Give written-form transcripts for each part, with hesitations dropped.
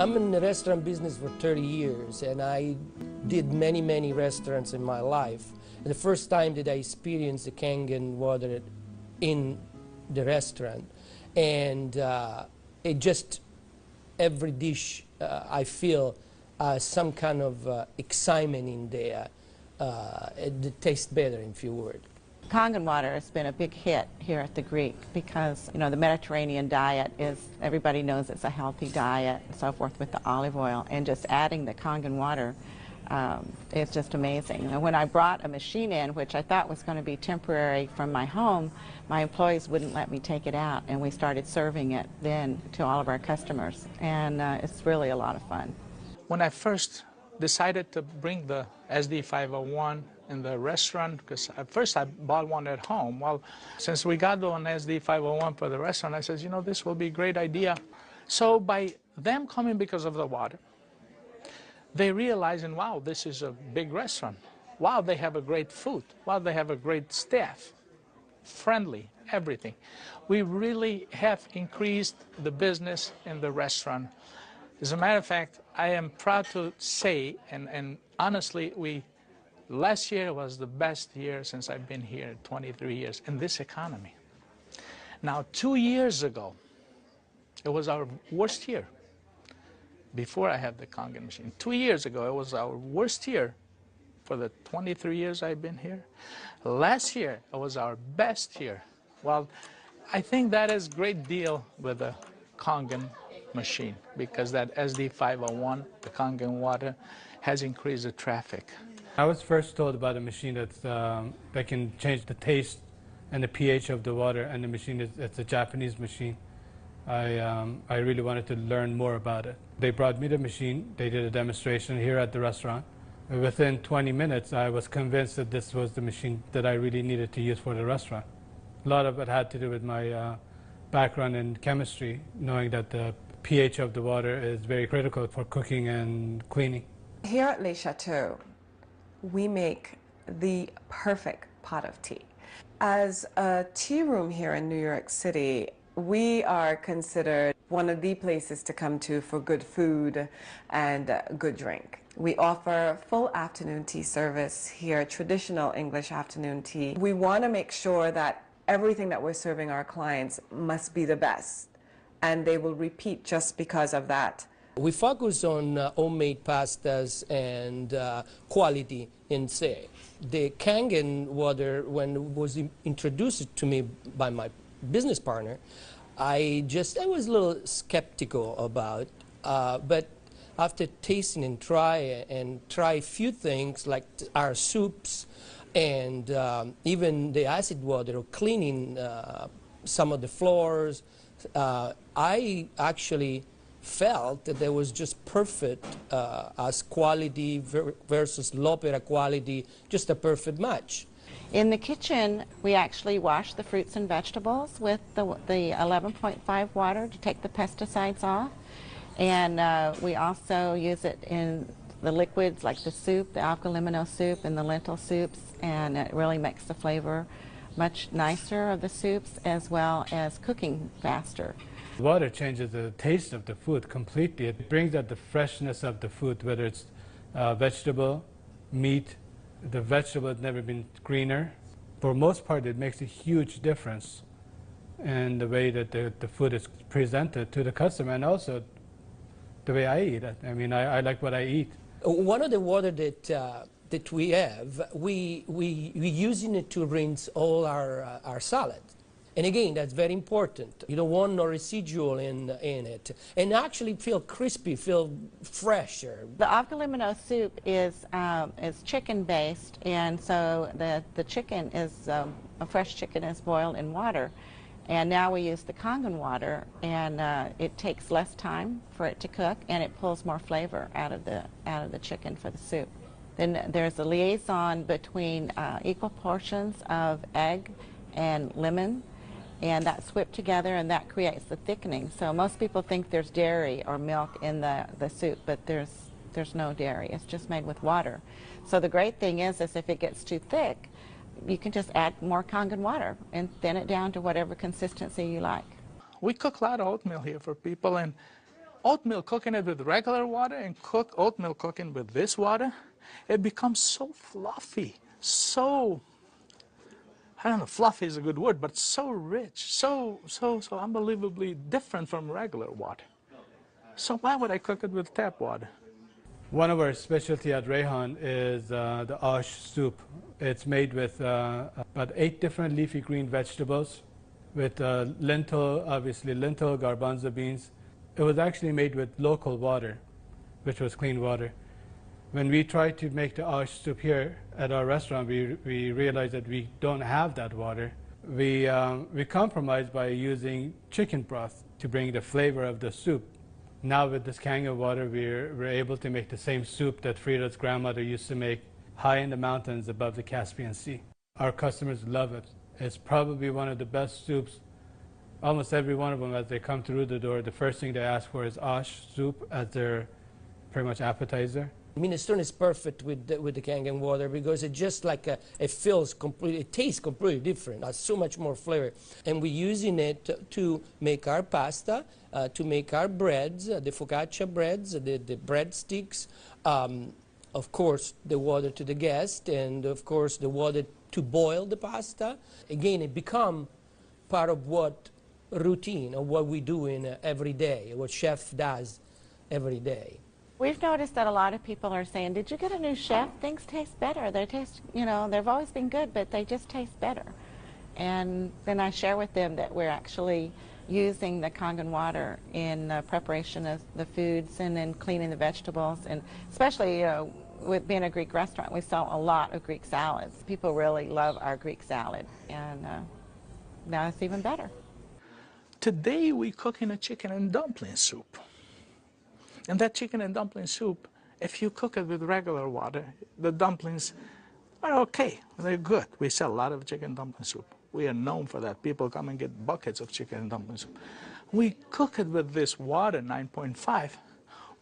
I'm in the restaurant business for 30 years, and I did many restaurants in my life. And the first time that I experienced the Kangen water in the restaurant, and it just, every dish I feel some kind of excitement in there. It tastes better, in few words. Kangen water has been a big hit here at the Greek because, you know, the Mediterranean diet is, everybody knows it's a healthy diet and so forth with the olive oil, and just adding the Kangen water is just amazing. And when I brought a machine in, which I thought was going to be temporary from my home, my employees wouldn't let me take it out, and we started serving it then to all of our customers, and it's really a lot of fun. When I first decided to bring the SD501 in the restaurant, because at first I bought one at home. Well, since we got one SD501 for the restaurant, I said, you know, this will be a great idea. So by them coming because of the water, they realizing, wow, this is a big restaurant. Wow, they have a great food. Wow, they have a great staff. Friendly, everything. We really have increased the business in the restaurant. As a matter of fact, I am proud to say, and honestly, last year was the best year since I've been here, 23 years, in this economy. Now, 2 years ago, it was our worst year. Before I had the Kangen machine. 2 years ago, it was our worst year for the 23 years I've been here. Last year, it was our best year. Well, I think that is a great deal with the Kangen machine, because that SD501, the Kangen water, has increased the traffic. I was first told about a machine that can change the taste and the pH of the water, and the machine it's a Japanese machine. I really wanted to learn more about it. They brought me the machine, they did a demonstration here at the restaurant. Within 20 minutes, I was convinced that this was the machine that I really needed to use for the restaurant. A lot of it had to do with my background in chemistry, knowing that the pH of the water is very critical for cooking and cleaning. Here at Le Chateau, we make the perfect pot of tea. As a tea room here in New York City, we are considered one of the places to come to for good food and good drink. We offer full afternoon tea service here, traditional English afternoon tea. We want to make sure that everything that we're serving our clients must be the best, and they will repeat just because of that. We focus on homemade pastas and quality in say. The Kangen water, when it was introduced to me by my business partner, I was a little skeptical about, but after tasting and try a few things like our soups and even the acid water or cleaning some of the floors, I actually felt that there was just perfect as quality versus l'opera quality, just a perfect match. In the kitchen, we actually wash the fruits and vegetables with the 11.5 water to take the pesticides off. And we also use it in the liquids like the soup, the alkalimino soup and the lentil soups, and it really makes the flavor much nicer of the soups, as well as cooking faster. Water changes the taste of the food completely. It brings out the freshness of the food, whether it's vegetable, meat. The vegetable has never been greener. For most part, it makes a huge difference in the way that the food is presented to the customer, and also the way I eat it. I mean, I like what I eat. One of the water that we have, we using it to rinse all our salad. And again, that's very important. You don't want no residual in it. And actually feel crispy, feel fresher. The alkalimino soup is chicken-based, and so the chicken is, a fresh chicken is boiled in water. And now we use the Kangen water, and it takes less time for it to cook, and it pulls more flavor out of the chicken for the soup. Then there's a liaison between equal portions of egg and lemon, and that's whipped together, and that creates the thickening. So most people think there's dairy or milk in the soup, but there's no dairy. It's just made with water. So the great thing is if it gets too thick, you can just add more Kangen water and thin it down to whatever consistency you like. We cook a lot of oatmeal here for people, and Oatmeal, cooking it with regular water and cook oatmeal cooking with this water, it becomes so fluffy, so, I don't know, fluffy is a good word, but so rich, so unbelievably different from regular water. So why would I cook it with tap water? One of our specialty at Rehan is the ash soup. It's made with about 8 different leafy green vegetables, with lentil, obviously lentil, garbanzo beans. It was actually made with local water, which was clean water. When we tried to make the ash soup here at our restaurant, we realized that we don't have that water. We compromised by using chicken broth to bring the flavor of the soup. Now with this Kangen water, we're able to make the same soup that Frida's grandmother used to make high in the mountains above the Caspian Sea. Our customers love it. It's probably one of the best soups. Almost every one of them, as they come through the door, the first thing they ask for is ash soup as their pretty much appetizer. Minestrone is perfect with the Kangen water because it just like it feels completely, it tastes completely different. Has so much more flavor, and we're using it to make our pasta, to make our breads, the focaccia breads, the breadsticks. Of course, the water to the guest, and of course the water to boil the pasta. Again, it become part of what routine of what we do in every day, what chef does every day. We've noticed that a lot of people are saying, did you get a new chef? Things taste better. They taste, you know, they've always been good, but they just taste better. And then I share with them that we're actually using the Kangen water in the preparation of the foods and in cleaning the vegetables. And especially, you know, with being a Greek restaurant, we sell a lot of Greek salads. People really love our Greek salad, and now it's even better. Today we cooking a chicken and dumpling soup. And that chicken and dumpling soup, if you cook it with regular water, the dumplings are okay. They're good. We sell a lot of chicken dumpling soup. We are known for that. People come and get buckets of chicken and dumpling soup. We cook it with this water, 9.5,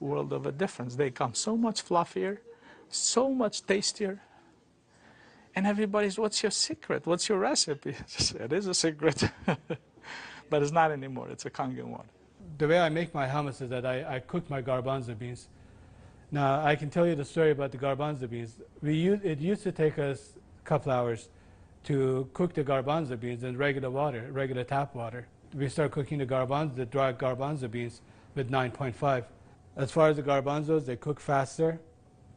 world of a difference. They come so much fluffier, so much tastier. And everybody's, what's your secret? What's your recipe? It is a secret. But it's not anymore. It's a Kangen water. The way I make my hummus is that I cook my garbanzo beans. Now, I can tell you the story about the garbanzo beans. It used to take us a couple hours to cook the garbanzo beans in regular water, regular tap water. We start cooking the dry garbanzo beans with 9.5. As far as the garbanzos, they cook faster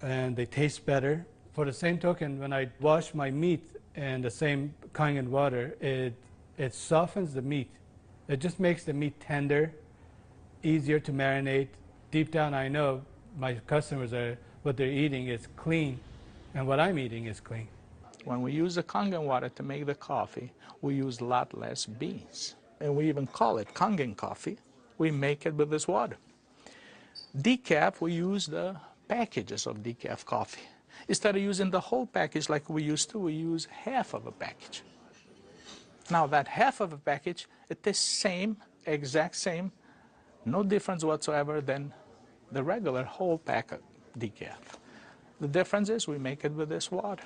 and they taste better. For the same token, when I wash my meat in the same Kangen water, it softens the meat. It just makes the meat tender, easier to marinate. Deep down, I know my customers what they're eating is clean, and what I'm eating is clean. When we use the Kangen water to make the coffee, we use a lot less beans. And we even call it Kangen coffee. We make it with this water. Decaf, we use the packages of decaf coffee. Instead of using the whole package like we used to, we use half of a package. Now that half of a package, it is same, exact same, no difference whatsoever than the regular whole pack of decaf. The difference is we make it with this water.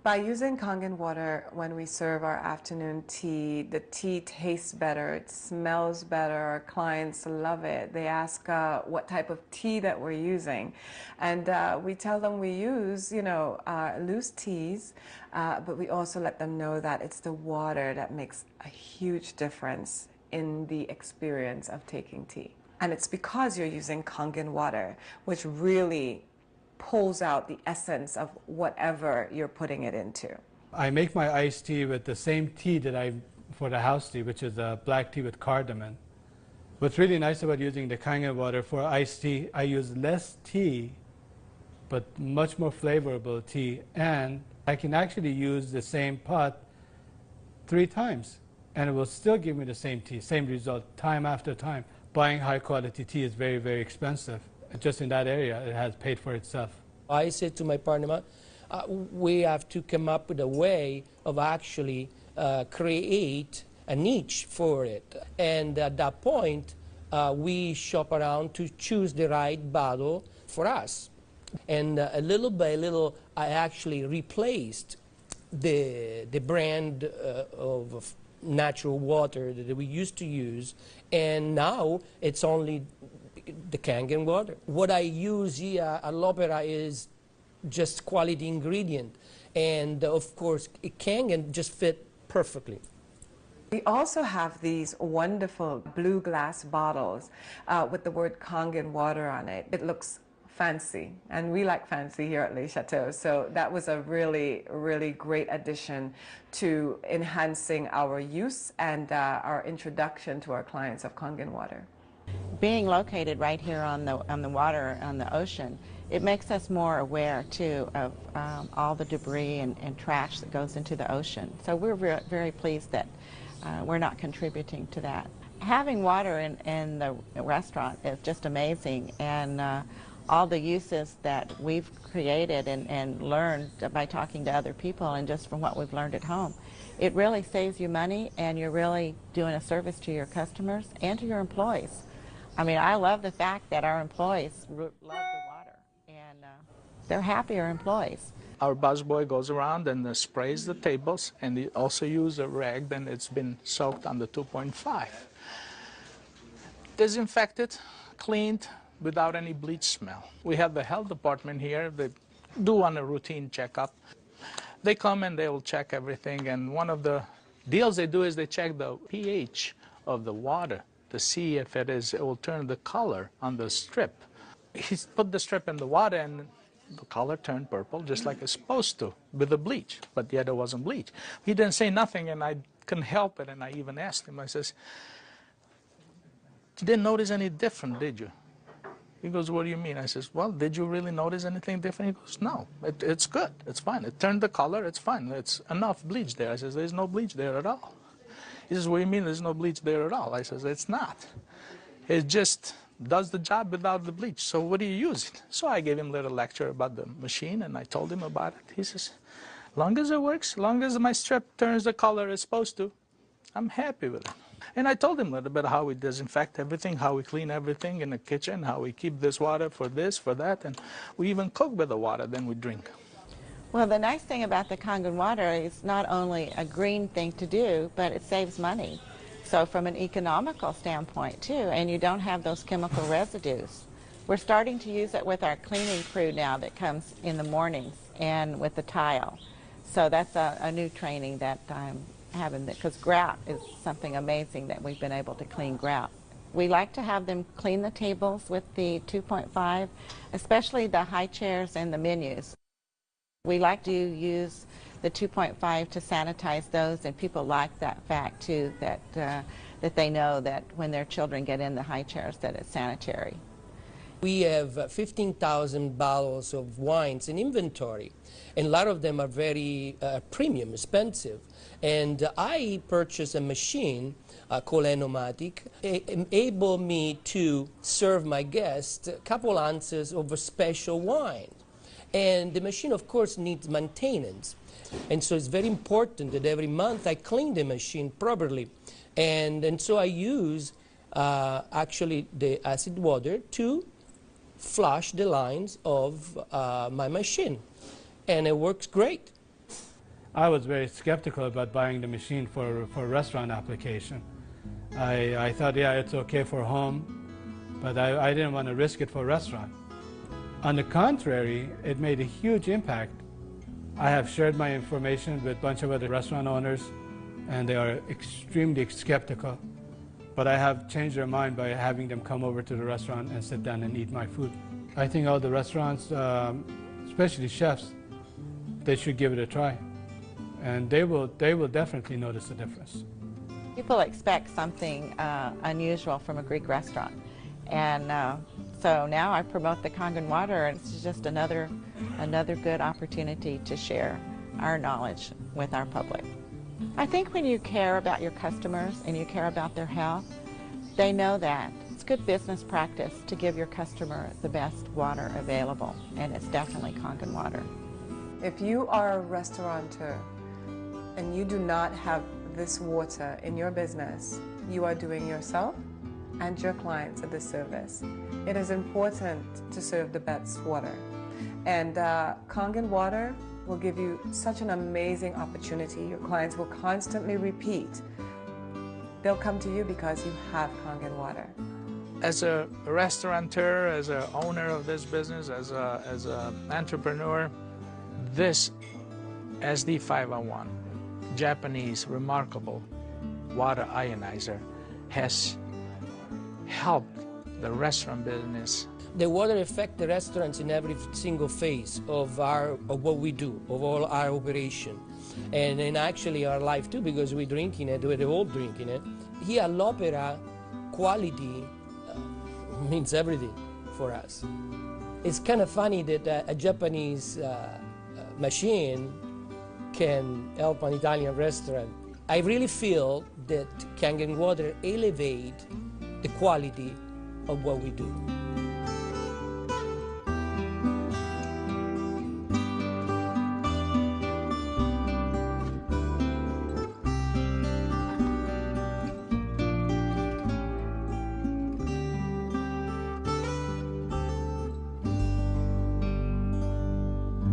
By using Kangen water when we serve our afternoon tea, the tea tastes better, it smells better, our clients love it. They ask what type of tea that we're using. And we tell them we use, you know, loose teas, but we also let them know that it's the water that makes a huge difference in the experience of taking tea. And it's because you're using Kangen water, which really pulls out the essence of whatever you're putting it into. I make my iced tea with the same tea that for the house tea, which is a black tea with cardamom. What's really nice about using the Kangen water for iced tea, I use less tea, but much more flavorful tea, and I can actually use the same pot 3 times, and it will still give me the same tea, same result, time after time. Buying high quality tea is very, very expensive. Just in that area, it has paid for itself. I said to my partner, we have to come up with a way of actually create a niche for it. And at that point, we shop around to choose the right bottle for us. And little by little, I actually replaced the brand of natural water that we used to use. And now it's only the Kangen water. What I use here at L'Opera is just quality ingredient. And of course, Kangen just fit perfectly. We also have these wonderful blue glass bottles with the word Kangen water on it. It looks fancy, and we like fancy here at Le Chateau, so that was a really, really great addition to enhancing our use and our introduction to our clients of Kangen water. Being located right here on the water, on the ocean, it makes us more aware too of all the debris and trash that goes into the ocean. So we're very pleased that we're not contributing to that. Having water in the restaurant is just amazing, and all the uses that we've created and learned by talking to other people and just from what we've learned at home, it really saves you money, and you're really doing a service to your customers and to your employees. I mean, I love the fact that our employees love the water, and they're happier employees. Our busboy goes around and sprays the tables, and he also uses a rag, then it's been soaked on the 2.5. Disinfected, cleaned, without any bleach smell. We have the health department here. They do on a routine checkup. They come and they will check everything, and one of the deals they do is they check the pH of the water to see if it will turn the color on the strip. He put the strip in the water, and the color turned purple, just like it's supposed to, with the bleach, but yet it wasn't bleach. He didn't say nothing, and I couldn't help it, and I even asked him, I says, "You didn't notice any different, did you?" He goes, "What do you mean?" I says, "Well, did you really notice anything different?" He goes, "No, it's good, it's fine. It turned the color, it's fine. It's enough bleach there." I says, "There's no bleach there at all." He says, "What do you mean there's no bleach there at all?" I says, "It's not. It just does the job without the bleach. So what do you use it?" So I gave him a little lecture about the machine, and I told him about it. He says, "Long as it works, long as my strip turns the color it's supposed to, I'm happy with it." And I told him a little bit how we disinfect everything, how we clean everything in the kitchen, how we keep this water for this, for that, and we even cook with the water, then we drink. Well, the nice thing about the Kangen water is not only a green thing to do, but it saves money. So from an economical standpoint too, and you don't have those chemical residues. We're starting to use it with our cleaning crew now that comes in the mornings and with the tile. So that's a new training that I'm having, because grout is something amazing that we've been able to clean grout. We like to have them clean the tables with the 2.5, especially the high chairs and the menus. We like to use the 2.5 to sanitize those, and people like that fact too, that they know that when their children get in the high chairs that it's sanitary. We have 15,000 bottles of wines in inventory, and a lot of them are very premium, expensive. And I purchased a machine called Enomatic, able me to serve my guests a couple ounces of a special wine. And the machine, of course, needs maintenance. And so it's very important that every month I clean the machine properly. And so I use actually the acid water to flush the lines of my machine. And it works great. I was very skeptical about buying the machine for restaurant application. I thought, yeah, it's okay for home, but I didn't want to risk it for restaurant. On the contrary, it made a huge impact. I have shared my information with a bunch of other restaurant owners, and they are extremely skeptical. But I have changed their mind by having them come over to the restaurant and sit down and eat my food. I think all the restaurants, especially chefs, they should give it a try. And they will definitely notice the difference. People expect something unusual from a Greek restaurant. And so now I promote the Kangen water, and it's just another good opportunity to share our knowledge with our public. I think when you care about your customers and you care about their health, they know that. It's good business practice to give your customer the best water available, and it's definitely Kangen water. If you are a restaurateur and you do not have this water in your business, you are doing yourself and your clients a disservice. It is important to serve the best water. And Kangen water will give you such an amazing opportunity. Your clients will constantly repeat. They'll come to you because you have Kangen water. As a restaurateur, as an owner of this business, as an entrepreneur, this SD501, Japanese remarkable water ionizer, has helped the restaurant business. The water affects the restaurants in every single phase of what we do, of all our operation, and in actually our life too, because we're drinking it, we're all drinking it. Here at l'Opera, quality means everything for us. It's kind of funny that a Japanese machine can help an Italian restaurant. I really feel that Kangen Water elevate the quality of what we do.